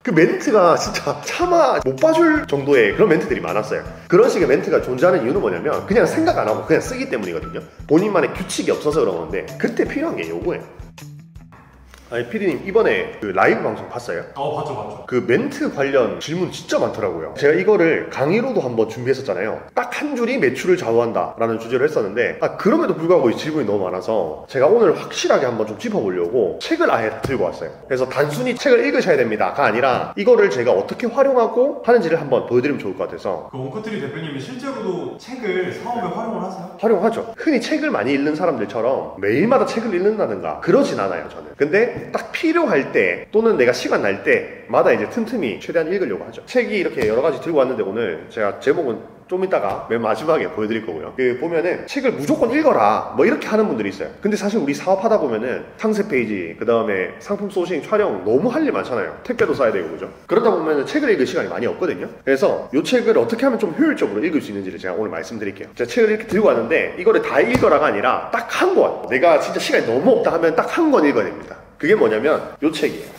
그 멘트가 진짜 차마 못 봐줄 정도의 그런 멘트들이 많았어요. 그런 식의 멘트가 존재하는 이유는 뭐냐면 그냥 생각 안 하고 그냥 쓰기 때문이거든요. 본인만의 규칙이 없어서 그런 건데 그때 필요한 게 요거예요. 아니 피디님 이번에 그 라이브 방송 봤어요? 봤죠. 그 멘트 관련 질문 진짜 많더라고요. 제가 이거를 강의로도 한번 준비했었잖아요. 딱 한 줄이 매출을 좌우한다 라는 주제로 했었는데 그럼에도 불구하고 이 질문이 너무 많아서 제가 오늘 확실하게 한번 좀 짚어보려고 책을 아예 다 들고 왔어요. 그래서 단순히 책을 읽으셔야 됩니다가 아니라 이거를 제가 어떻게 활용하고 하는지를 한번 보여드리면 좋을 것 같아서. 그 원커트리 대표님이 실제로도 책을 사업에 활용을 하세요? 활용하죠. 흔히 책을 많이 읽는 사람들처럼 매일마다 책을 읽는다든가 그러진 않아요 저는. 근데 딱 필요할 때 또는 내가 시간 날 때마다 이제 틈틈이 최대한 읽으려고 하죠. 책이 이렇게 여러 가지 들고 왔는데 오늘 제가 제목은 좀 이따가 맨 마지막에 보여드릴 거고요. 그 보면은 책을 무조건 읽어라 뭐 이렇게 하는 분들이 있어요. 근데 사실 우리 사업하다 보면은 상세 페이지 그 다음에 상품 소싱 촬영 너무 할 일 많잖아요. 택배도 써야 되고 그죠? 그러다 보면은 책을 읽을 시간이 많이 없거든요. 그래서 이 책을 어떻게 하면 좀 효율적으로 읽을 수 있는지를 제가 오늘 말씀드릴게요. 제가 책을 이렇게 들고 왔는데 이거를 다 읽어라가 아니라 딱 한 권, 내가 진짜 시간이 너무 없다 하면 딱 한 권 읽어야 됩니다. 그게 뭐냐면 이 책이에요.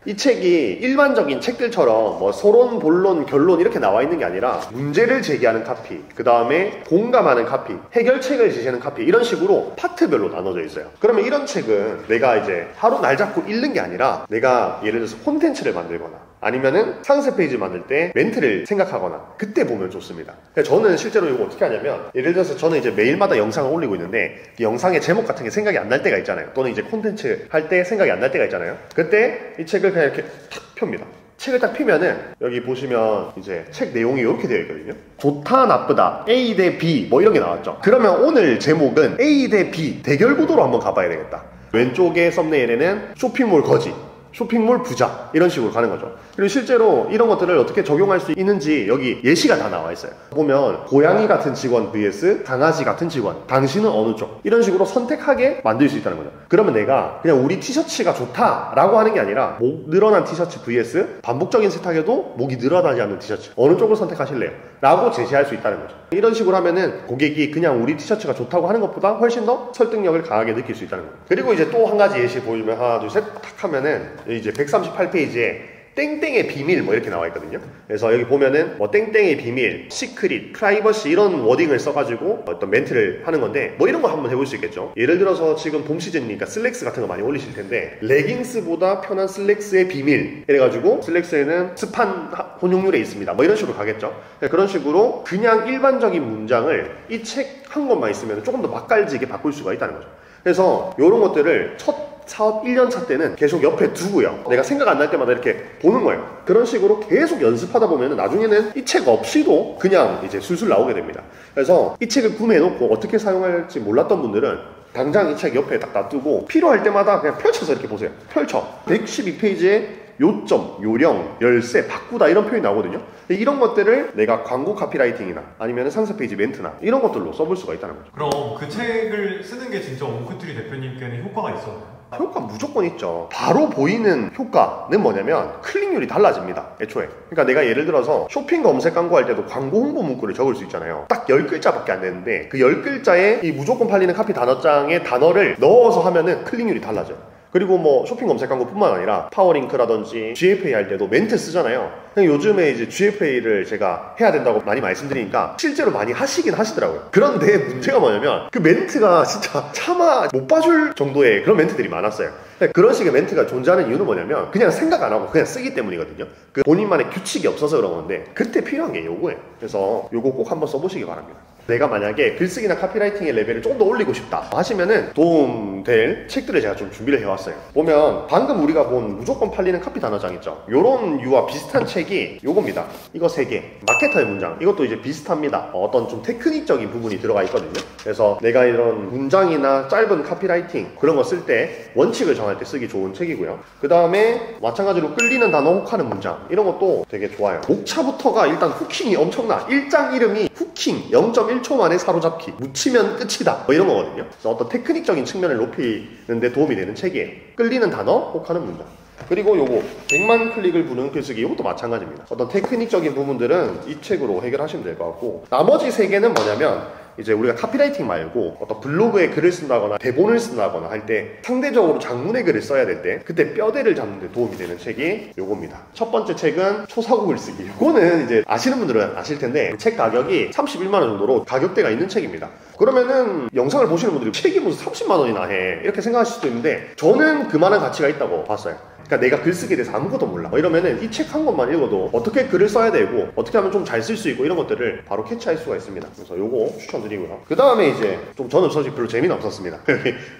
이 책이 일반적인 책들처럼 뭐 서론, 본론, 결론 이렇게 나와 있는 게 아니라 문제를 제기하는 카피, 그 다음에 공감하는 카피, 해결책을 제시하는 카피 이런 식으로 파트별로 나눠져 있어요. 그러면 이런 책은 내가 이제 하루 날 잡고 읽는 게 아니라 내가 예를 들어서 콘텐츠를 만들거나 아니면은 상세 페이지 만들 때 멘트를 생각하거나 그때 보면 좋습니다. 저는 실제로 이거 어떻게 하냐면 예를 들어서 저는 이제 매일마다 영상을 올리고 있는데 그 영상의 제목 같은 게 생각이 안 날 때가 있잖아요. 또는 이제 콘텐츠 할 때 생각이 안 날 때가 있잖아요. 그때 이 책을 그냥 이렇게 탁 펴니다. 책을 딱 피면은 여기 보시면 이제 책 내용이 이렇게 되어 있거든요. 좋다 나쁘다 A 대 B 뭐 이런 게 나왔죠. 그러면 오늘 제목은 A 대 B 대결 구도로 한번 가봐야 되겠다. 왼쪽에 썸네일에는 쇼핑몰 거지, 쇼핑몰 부자 이런 식으로 가는 거죠. 그리고 실제로 이런 것들을 어떻게 적용할 수 있는지 여기 예시가 다 나와 있어요. 보면 고양이 같은 직원 vs 강아지 같은 직원, 당신은 어느 쪽 이런 식으로 선택하게 만들 수 있다는 거죠. 그러면 내가 그냥 우리 티셔츠가 좋다라고 하는 게 아니라 목 늘어난 티셔츠 vs 반복적인 세탁에도 목이 늘어나지 않는 티셔츠 어느 쪽을 선택하실래요? 라고 제시할 수 있다는 거죠. 이런 식으로 하면은 고객이 그냥 우리 티셔츠가 좋다고 하는 것보다 훨씬 더 설득력을 강하게 느낄 수 있다는 거예요. 그리고 이제 또 한 가지 예시 보여주면 하나 둘 셋 탁 하면은 이제 138페이지에 땡땡의 비밀 뭐 이렇게 나와 있거든요. 그래서 여기 보면은 뭐 땡땡의 비밀, 시크릿, 프라이버시 이런 워딩을 써가지고 어떤 멘트를 하는 건데 뭐 이런 거 한번 해볼 수 있겠죠. 예를 들어서 지금 봄 시즌이니까 슬랙스 같은 거 많이 올리실 텐데 레깅스보다 편한 슬랙스의 비밀 이래가지고 슬랙스에는 습한 혼용률에 있습니다 뭐 이런 식으로 가겠죠. 그런 식으로 그냥 일반적인 문장을 이 책 한 권만 있으면 조금 더 맛깔지게 바꿀 수가 있다는 거죠. 그래서 이런 것들을 첫 사업 1년차 때는 계속 옆에 두고요. 내가 생각 안 날 때마다 이렇게 보는 거예요. 그런 식으로 계속 연습하다 보면 나중에는 이 책 없이도 그냥 이제 술술 나오게 됩니다. 그래서 이 책을 구매해놓고 어떻게 사용할지 몰랐던 분들은 당장 이 책 옆에 딱 놔두고 필요할 때마다 그냥 펼쳐서 이렇게 보세요. 펼쳐. 112페이지에 요점, 요령, 열쇠, 바꾸다 이런 표현이 나오거든요. 이런 것들을 내가 광고 카피라이팅이나 아니면 상세 페이지 멘트나 이런 것들로 써볼 수가 있다는 거죠. 그럼 그 책을 쓰는 게 진짜 원커트리 대표님께는 효과가 있었나요? 효과 무조건 있죠. 바로 보이는 효과는 뭐냐면 클릭률이 달라집니다. 애초에. 그러니까 내가 예를 들어서 쇼핑 검색 광고할 때도 광고 홍보 문구를 적을 수 있잖아요. 딱 10글자밖에 안 되는데 그 10글자에 이 무조건 팔리는 카피 단어장에 단어를 넣어서 하면은 클릭률이 달라져요. 그리고 뭐 쇼핑 검색 광고 뿐만 아니라 파워링크라든지 GFA 할 때도 멘트 쓰잖아요. 요즘에 이제 GFA를 제가 해야 된다고 많이 말씀드리니까 실제로 많이 하시긴 하시더라고요. 그런데 문제가 뭐냐면 그 멘트가 진짜 차마 못 봐줄 정도의 그런 멘트들이 많았어요. 그런 식의 멘트가 존재하는 이유는 뭐냐면 그냥 생각 안 하고 그냥 쓰기 때문이거든요. 그 본인만의 규칙이 없어서 그런 건데 그때 필요한 게 요거예요. 그래서 요거 꼭 한번 써보시기 바랍니다. 내가 만약에 글쓰기나 카피라이팅의 레벨을 조금 더 올리고 싶다 하시면은 도움될 책들을 제가 좀 준비를 해왔어요. 보면 방금 우리가 본 무조건 팔리는 카피 단어장 있죠. 요런 유와 비슷한 책이 요겁니다. 이거 3개. 마케터의 문장. 이것도 이제 비슷합니다. 어떤 좀 테크닉적인 부분이 들어가 있거든요. 그래서 내가 이런 문장이나 짧은 카피라이팅 그런 거 쓸 때 원칙을 정할 때 쓰기 좋은 책이고요. 그 다음에 마찬가지로 끌리는 단어 혹하는 문장 이런 것도 되게 좋아요. 목차부터가 일단 후킹이 엄청나. 1장 이름이 후킹 0.1초 만에 사로잡기 묻히면 끝이다 뭐 이런 거거든요. 그래서 어떤 테크닉적인 측면을 높이는 데 도움이 되는 책이에요. 끌리는 단어 혹하는 문장. 그리고 요거 100만 클릭을 부르는 글쓰기 이것도 마찬가지입니다. 어떤 테크닉적인 부분들은 이 책으로 해결하시면 될 것 같고 나머지 3개는 뭐냐면 이제 우리가 카피라이팅 말고 어떤 블로그에 글을 쓴다거나 대본을 쓴다거나 할 때 상대적으로 장문의 글을 써야 될 때 그때 뼈대를 잡는 데 도움이 되는 책이 요겁니다. 첫 번째 책은 초사고 글쓰기. 이거는 이제 아시는 분들은 아실 텐데 책 가격이 31만 원 정도로 가격대가 있는 책입니다. 그러면은 영상을 보시는 분들이 책이 무슨 30만 원이나 해 이렇게 생각하실 수도 있는데 저는 그만한 가치가 있다고 봤어요. 그러니까 내가 글쓰기에 대해서 아무것도 몰라. 이러면은 이 책 한 권만 읽어도 어떻게 글을 써야 되고 어떻게 하면 좀 잘 쓸 수 있고 이런 것들을 바로 캐치할 수가 있습니다. 그래서 요거 추천드리고요. 그 다음에 이제 좀 저는 사실 별로 재미는 없었습니다.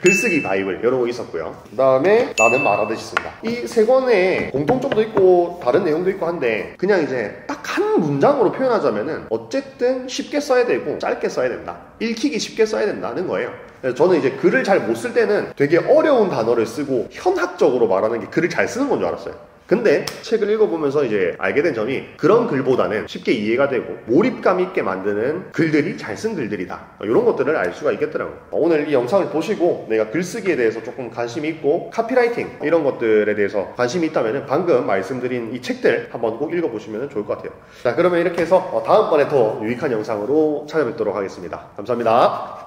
글쓰기 바이블 이런 거 있었고요. 그 다음에 나는 말하듯이 쓴다. 이 세 권에 공통점도 있고 다른 내용도 있고 한데 그냥 이제 딱 한 문장으로 표현하자면은 어쨌든 쉽게 써야 되고 짧게 써야 된다. 읽히기 쉽게 써야 된다는 거예요. 저는 이제 글을 잘 못 쓸 때는 되게 어려운 단어를 쓰고 현학적으로 말하는 게 글을 잘 쓰는 건 줄 알았어요. 근데 책을 읽어보면서 이제 알게 된 점이 그런 글보다는 쉽게 이해가 되고 몰입감 있게 만드는 글들이 잘 쓴 글들이다. 이런 것들을 알 수가 있겠더라고요. 오늘 이 영상을 보시고 내가 글쓰기에 대해서 조금 관심이 있고 카피라이팅 이런 것들에 대해서 관심이 있다면 방금 말씀드린 이 책들 한번 꼭 읽어보시면 좋을 것 같아요. 자, 그러면 이렇게 해서 다음번에 더 유익한 영상으로 찾아뵙도록 하겠습니다. 감사합니다.